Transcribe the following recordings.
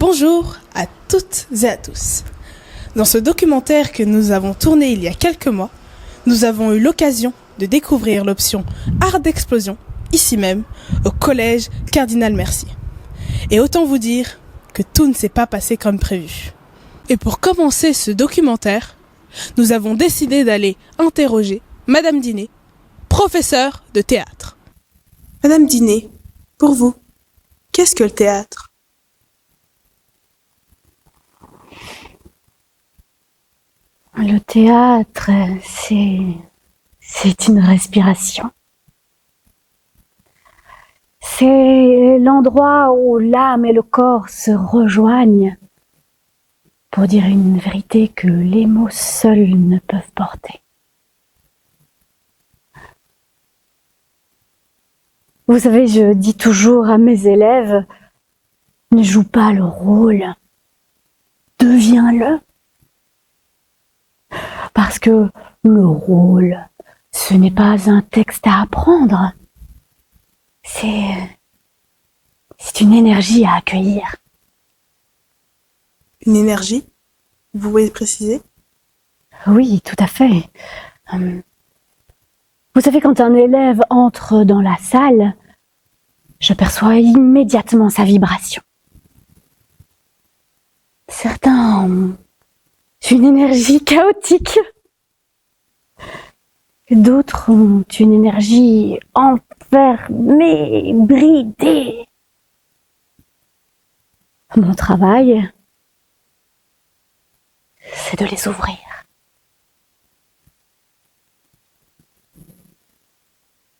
Bonjour à toutes et à tous. Dans ce documentaire que nous avons tourné il y a quelques mois, nous avons eu l'occasion de découvrir l'option Art d'Explosion, ici même, au collège Cardinal Mercier. Et autant vous dire que tout ne s'est pas passé comme prévu. Et pour commencer ce documentaire, nous avons décidé d'aller interroger Madame Diné, professeure de théâtre. Madame Diné, pour vous, qu'est-ce que le théâtre ? Le théâtre, c'est une respiration. C'est l'endroit où l'âme et le corps se rejoignent pour dire une vérité que les mots seuls ne peuvent porter. Vous savez, je dis toujours à mes élèves, ne joue pas le rôle, deviens-le. Parce que le rôle, ce n'est pas un texte à apprendre. C'est une énergie à accueillir. Une énergie ? Vous pouvez préciser ? Oui, tout à fait. Vous savez, quand un élève entre dans la salle, je perçois immédiatement sa vibration. Certains ont une énergie chaotique. D'autres ont une énergie enfermée, bridée. Mon travail, c'est de les ouvrir.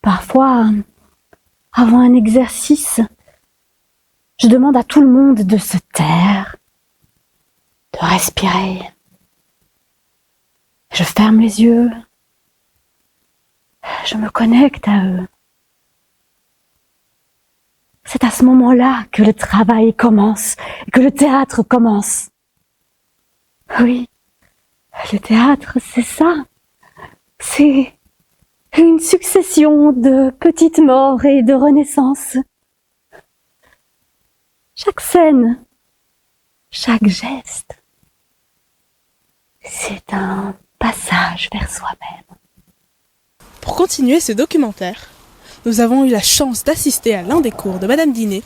Parfois, avant un exercice, je demande à tout le monde de se taire, de respirer. Je ferme les yeux. Je me connecte à eux. C'est à ce moment-là que le travail commence, que le théâtre commence. Oui, le théâtre, c'est ça. C'est une succession de petites morts et de renaissances. Chaque scène, chaque geste, c'est un passage vers soi-même. Pour continuer ce documentaire, nous avons eu la chance d'assister à l'un des cours de Madame Diné.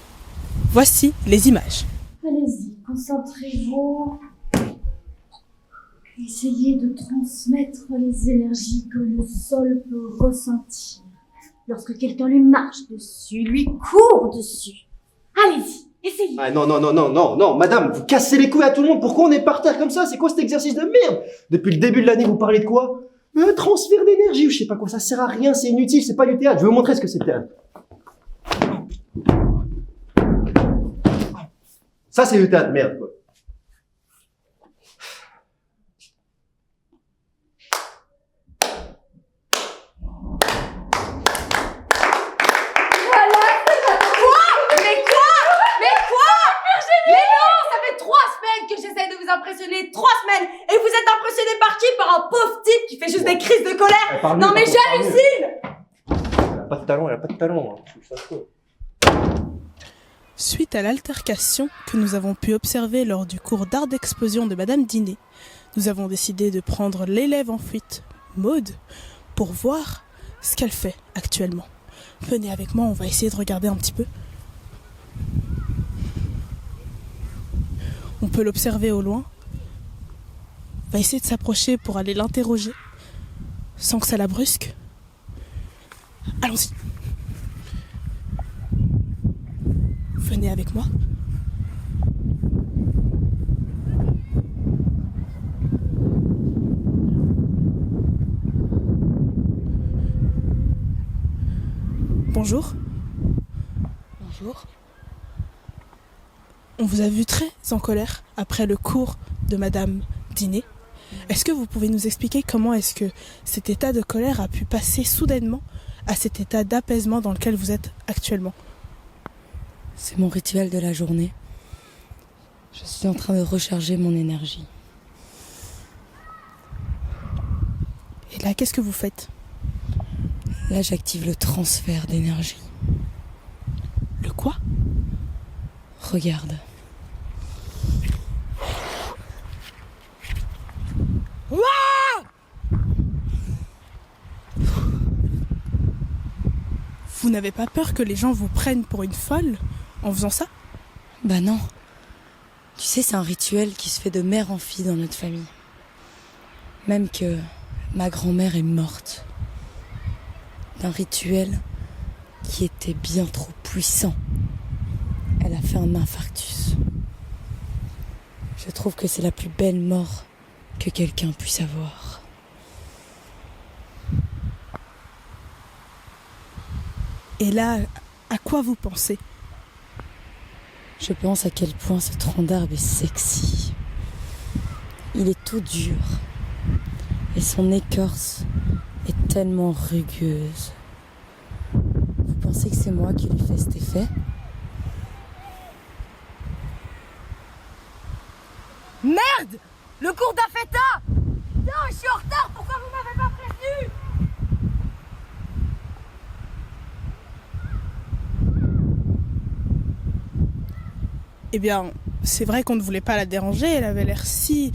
Voici les images. Allez-y, concentrez-vous. Essayez de transmettre les énergies que le sol peut ressentir. Lorsque quelqu'un lui marche dessus, lui court dessus. Allez-y, essayez. Ah non, madame, vous cassez les couilles à tout le monde. Pourquoi on est par terre comme ça? C'est quoi cet exercice de merde? Depuis le début de l'année, vous parlez de quoi? Un transfert d'énergie ou je sais pas quoi, ça sert à rien, c'est inutile, c'est pas du théâtre. Je vais vous montrer ce que c'est le théâtre. Ça, c'est du théâtre, merde, quoi. Impressionné 3 semaines et vous êtes impressionné par qui? Par un pauvre type qui fait juste des crises de colère. Non mais j'hallucine. Elle a pas de talent, hein. Suite à l'altercation que nous avons pu observer lors du cours d'art d'explosion de Madame Diné, nous avons décidé de prendre l'élève en fuite, Maude, pour voir ce qu'elle fait actuellement. Venez avec moi, on va essayer de regarder un petit peu. On peut l'observer au loin. On va essayer de s'approcher pour aller l'interroger, sans que ça la brusque. Allons-y. Venez avec moi. Bonjour. Bonjour. On vous a vu très en colère après le cours de Madame Diné. Est-ce que vous pouvez nous expliquer comment est-ce que cet état de colère a pu passer soudainement à cet état d'apaisement dans lequel vous êtes actuellement ? C'est mon rituel de la journée. Je suis en train de recharger mon énergie. Et là, qu'est-ce que vous faites ? Là, j'active le transfert d'énergie. Le quoi ? Regarde. vous n'avez pas peur que les gens vous prennent pour une folle en faisant ça? Bah non. Tu sais, c'est un rituel qui se fait de mère en fille dans notre famille. Même que ma grand-mère est morte. D'un rituel qui était bien trop puissant. Elle a fait un infarctus. Je trouve que c'est la plus belle mort que quelqu'un puisse avoir. Et là, à quoi vous pensez? Je pense à quel point ce tronc d'arbre est sexy. Il est tout dur. Et son écorce est tellement rugueuse. Vous pensez que c'est moi qui lui fais cet effet? Merde! Le cours d'Afeta! Non, je suis en retard, pourquoi vous m'avez pas prévenu? Eh bien, c'est vrai qu'on ne voulait pas la déranger, elle avait l'air si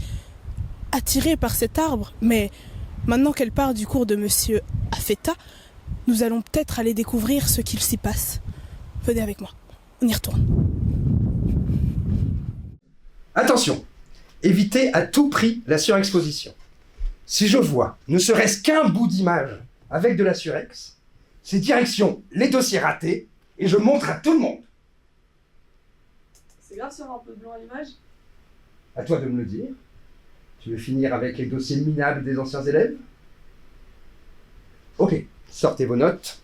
attirée par cet arbre, mais maintenant qu'elle part du cours de Monsieur Affetta, nous allons peut-être aller découvrir ce qu'il s'y passe. Venez avec moi, on y retourne. Attention, évitez à tout prix la surexposition. Si je vois ne serait-ce qu'un bout d'image avec de la surex, c'est direction les dossiers ratés et je montre à tout le monde. C'est grave si on a un peu de blanc à l'image. À toi de me le dire. Tu veux finir avec les dossiers minables des anciens élèves? Ok, sortez vos notes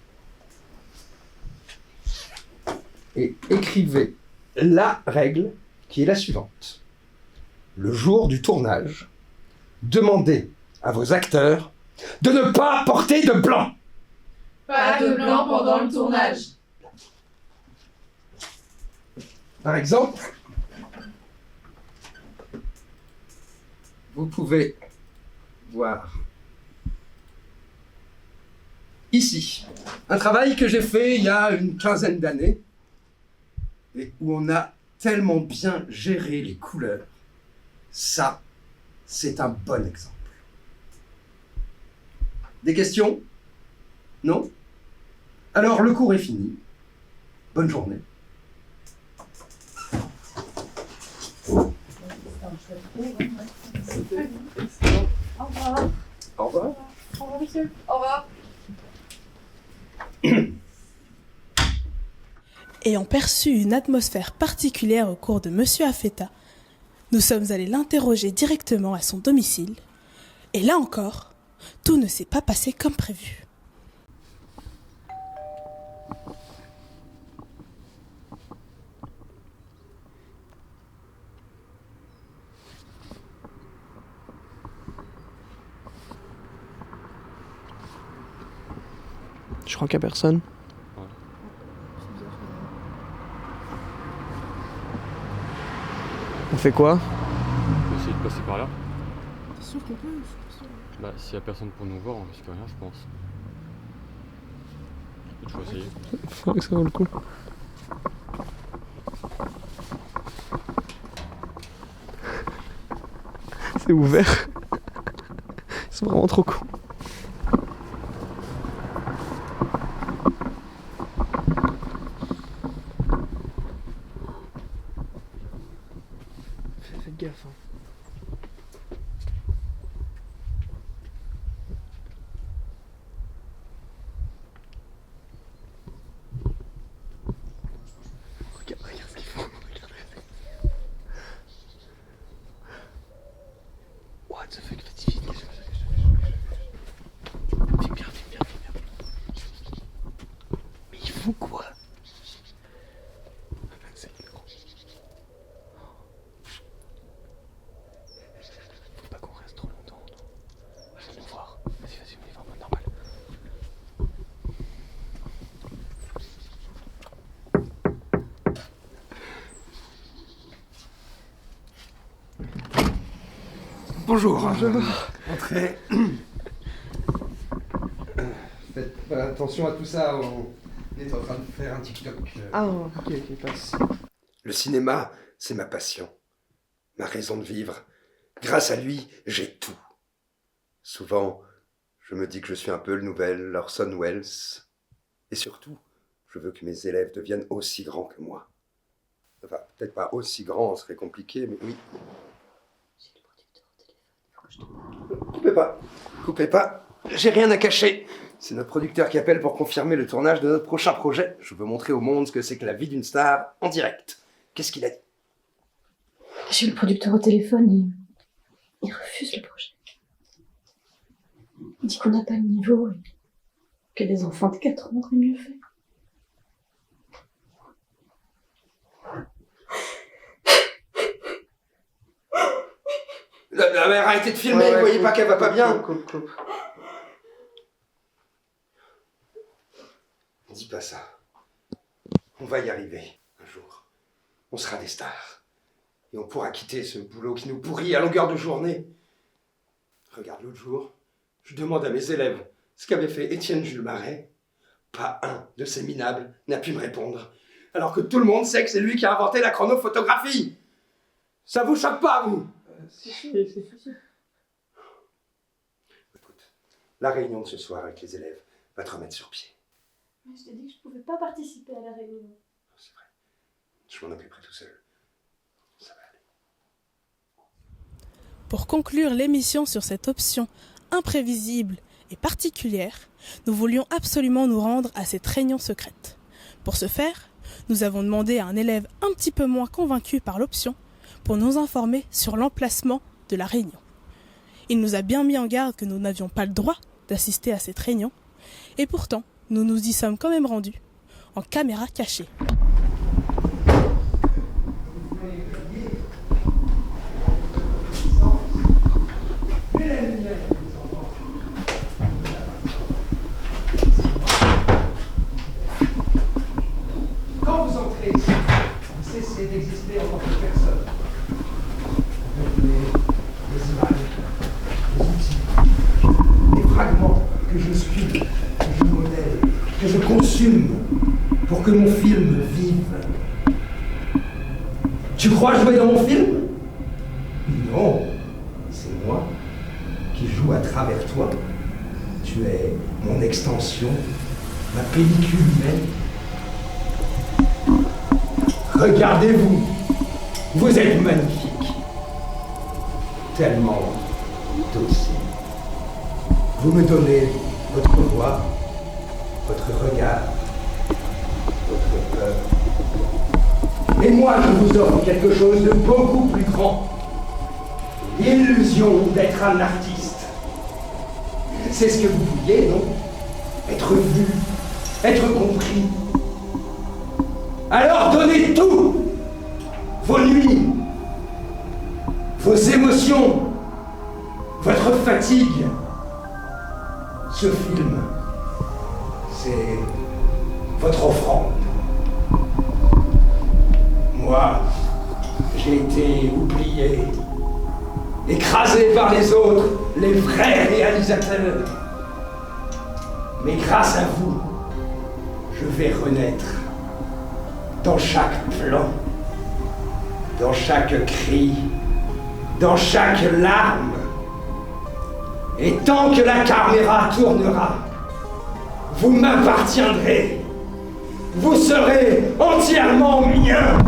et écrivez la règle qui est la suivante. Le jour du tournage, demandez à vos acteurs de ne pas porter de blanc. Pas de blanc pendant le tournage. Par exemple, vous pouvez voir ici un travail que j'ai fait il y a une quinzaine d'années et où on a tellement bien géré les couleurs. Ça, c'est un bon exemple. Des questions? Non? Alors le cours est fini. Bonne journée. Au revoir. Au revoir. Au revoir, monsieur. Au revoir. Ayant perçu une atmosphère particulière au cours de Monsieur Affetta, nous sommes allés l'interroger directement à son domicile. Et là encore, tout ne s'est pas passé comme prévu. Je crois qu'il n'y a personne. On fait quoi? On peut essayer de passer par là. T'es sûr qu'on peut? Bah, s'il y a personne pour nous voir, on risque rien, je pense. Il faut essayer. Faudrait que ça vaut le coup. C'est ouvert. Ils sont vraiment trop cons. Faites gaffe. Hein. Regarde ce qu'ils font. Regardez. What the fuck, faites vite. Filme bien. Mais ils font quoi? C'est gros. Faut pas qu'on reste trop longtemps. Viens nous voir. Vas-y, on y va en mode normal. Bonjour. Entrez. Faites attention à tout ça, on est en train de faire un TikTok. Ah, ok, passe. Le cinéma, c'est ma passion, ma raison de vivre. Grâce à lui, j'ai tout. Souvent, je me dis que je suis un peu le nouvel Orson Welles. Et surtout, Je veux que mes élèves deviennent aussi grands que moi. Enfin, peut-être pas aussi grands, ce serait compliqué, mais oui. J'ai le producteur au téléphone, faut que je te parle. Coupez pas, coupez pas, j'ai rien à cacher. C'est notre producteur qui appelle pour confirmer le tournage de notre prochain projet. Je veux montrer au monde ce que c'est que la vie d'une star en direct. Qu'est-ce qu'il a dit? J'ai le producteur au téléphone et il refuse le projet. Il dit qu'on n'a pas le niveau et que les enfants de 4 ans auraient mieux fait. La mère, arrêtez de filmer, vous voyez pas qu'elle va pas bien? Coupe. Dis pas ça. On va y arriver, un jour. On sera des stars. Et on pourra quitter ce boulot qui nous pourrit à longueur de journée. Regarde, l'autre jour, je demande à mes élèves ce qu'avait fait Étienne Jules Marais. Pas un de ces minables n'a pu me répondre. Alors que tout le monde sait que c'est lui qui a inventé la chronophotographie. Ça vous choque pas, vous? Si. Écoute, la réunion de ce soir avec les élèves va te remettre sur pied. Mais je t'ai dit que je pouvais pas participer à la réunion. C'est vrai. Je m'en occuperai tout seul. Ça va aller. Pour conclure l'émission sur cette option imprévisible et particulière, nous voulions absolument nous rendre à cette réunion secrète. Pour ce faire, nous avons demandé à un élève un petit peu moins convaincu par l'option pour nous informer sur l'emplacement de la réunion. Il nous a bien mis en garde que nous n'avions pas le droit d'assister à cette réunion, et pourtant, nous nous y sommes quand même rendus, en caméra cachée. Quand vous entrez ici, vous cessez d'exister en tant que personne. Les images, les outils, les fragments que je suis, que je modèle, que je consume pour que mon film vive. Tu crois jouer dans mon film? Non, c'est moi qui joue à travers toi. Tu es mon extension, ma pellicule humaine. Regardez-vous, vous êtes magnifique, tellement docile. Vous me donnez votre voix, votre regard, votre peur. Et moi, je vous offre quelque chose de beaucoup plus grand. L'illusion d'être un artiste. C'est ce que vous vouliez, non? Être vu, être compris. Alors donnez tout! Vos nuits, vos émotions, votre fatigue. Ce film, c'est votre offrande. Moi, j'ai été oublié, écrasé par les autres, les vrais réalisateurs. Mais grâce à vous, je vais renaître. Dans chaque plan, dans chaque cri, dans chaque larme. Et tant que la caméra tournera, vous m'appartiendrez. Vous serez entièrement mien.